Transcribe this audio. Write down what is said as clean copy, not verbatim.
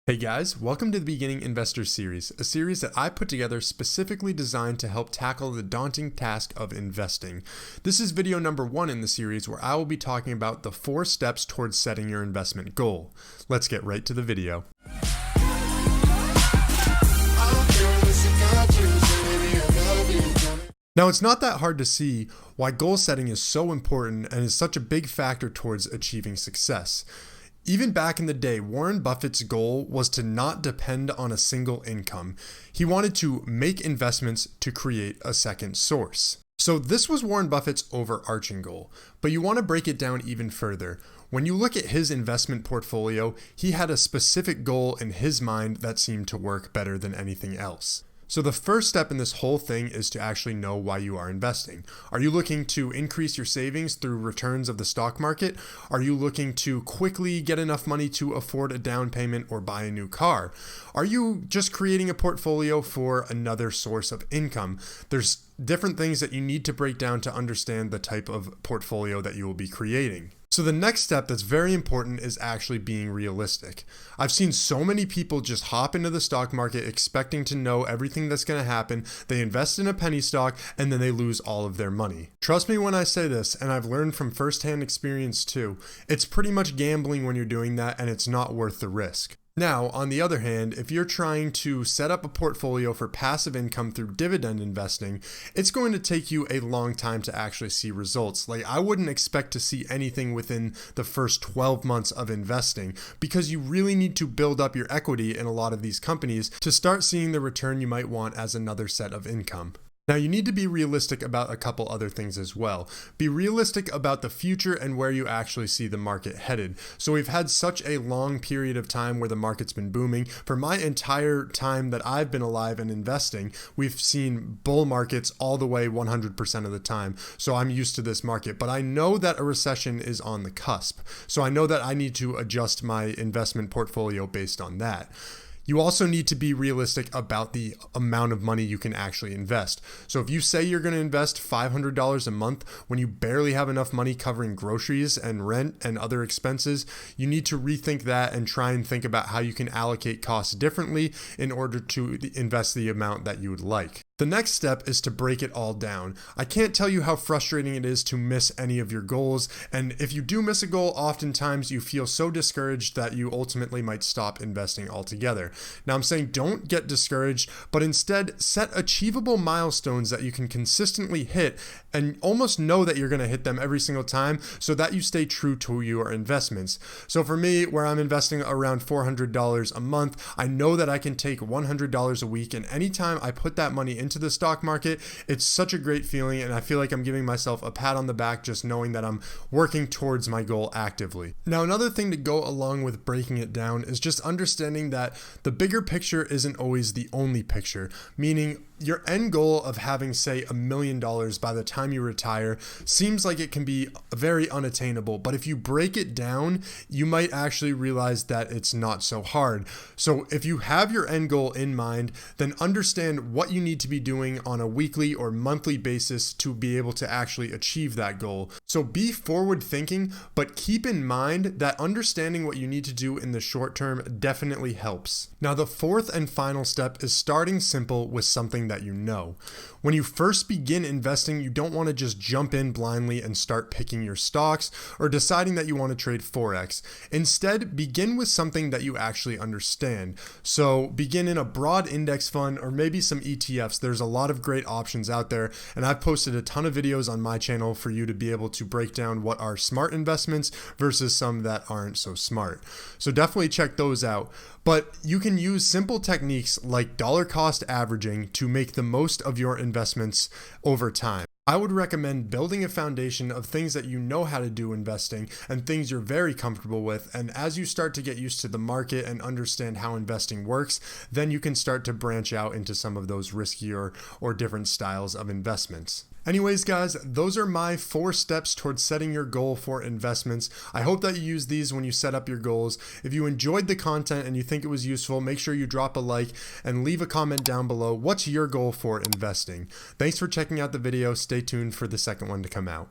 Hey guys, welcome to the Beginning Investor Series, a series that I put together specifically designed to help tackle the daunting task of investing. This is video number 1 in the series where I will be talking about the 4 steps towards setting your investment goal. Let's get right to the video. Now, it's not that hard to see why goal setting is so important and is such a big factor towards achieving success. Even back in the day, Warren Buffett's goal was to not depend on a single income. He wanted to make investments to create a second source. So this was Warren Buffett's overarching goal, but you want to break it down even further. When you look at his investment portfolio, he had a specific goal in his mind that seemed to work better than anything else. So the first step in this whole thing is to actually know why you are investing. Are you looking to increase your savings through returns of the stock market? Are you looking to quickly get enough money to afford a down payment or buy a new car? Are you just creating a portfolio for another source of income? There's different things that you need to break down to understand the type of portfolio that you will be creating. So the next step that's very important is actually being realistic. I've seen so many people just hop into the stock market expecting to know everything that's going to happen. They invest in a penny stock and then they lose all of their money. Trust me when I say this, and I've learned from firsthand experience too, it's pretty much gambling when you're doing that and it's not worth the risk. Now, on the other hand, if you're trying to set up a portfolio for passive income through dividend investing, it's going to take you a long time to actually see results. Like, I wouldn't expect to see anything within the first 12 months of investing because you really need to build up your equity in a lot of these companies to start seeing the return you might want as another set of income. Now, you need to be realistic about a couple other things as well. Be realistic about the future and where you actually see the market headed. So we've had such a long period of time where the market's been booming. For my entire time that I've been alive and investing, we've seen bull markets all the way 100% of the time. So I'm used to this market, but I know that a recession is on the cusp. So I know that I need to adjust my investment portfolio based on that. You also need to be realistic about the amount of money you can actually invest. So if you say you're going to invest $500 a month when you barely have enough money covering groceries and rent and other expenses, you need to rethink that and try and think about how you can allocate costs differently in order to invest the amount that you would like. The next step is to break it all down. I can't tell you how frustrating it is to miss any of your goals, and if you do miss a goal, oftentimes you feel so discouraged that you ultimately might stop investing altogether. Now, I'm saying don't get discouraged, but instead set achievable milestones that you can consistently hit and almost know that you're going to hit them every single time so that you stay true to your investments. So for me, where I'm investing around $400 a month, I know that I can take $100 a week, and anytime I put that money into the stock market, it's such a great feeling, and I feel like I'm giving myself a pat on the back just knowing that I'm working towards my goal actively. Now, another thing to go along with breaking it down is just understanding that the bigger picture isn't always the only picture, meaning your end goal of having, say, $1 million by the time you retire seems like it can be very unattainable, but if you break it down, you might actually realize that it's not so hard. So if you have your end goal in mind, then understand what you need to be doing on a weekly or monthly basis to be able to actually achieve that goal. So be forward thinking, but keep in mind that understanding what you need to do in the short term definitely helps. Now, the fourth and final step is starting simple with something that you know. When you first begin investing, you don't want to just jump in blindly and start picking your stocks or deciding that you want to trade Forex. Instead, begin with something that you actually understand. So begin in a broad index fund or maybe some ETFs. There's a lot of great options out there, and I've posted a ton of videos on my channel for you to be able to break down what are smart investments versus some that aren't so smart. So definitely check those out. But you can use simple techniques like dollar cost averaging to make the most of your investments over time. I would recommend building a foundation of things that you know how to do investing and things you're very comfortable with. And as you start to get used to the market and understand how investing works, then you can start to branch out into some of those riskier or different styles of investments. Anyways, guys, those are my 4 steps towards setting your goal for investments. I hope that you use these when you set up your goals. If you enjoyed the content and you think it was useful, make sure you drop a like and leave a comment down below. What's your goal for investing? Thanks for checking out the video. Stay tuned for the second one to come out.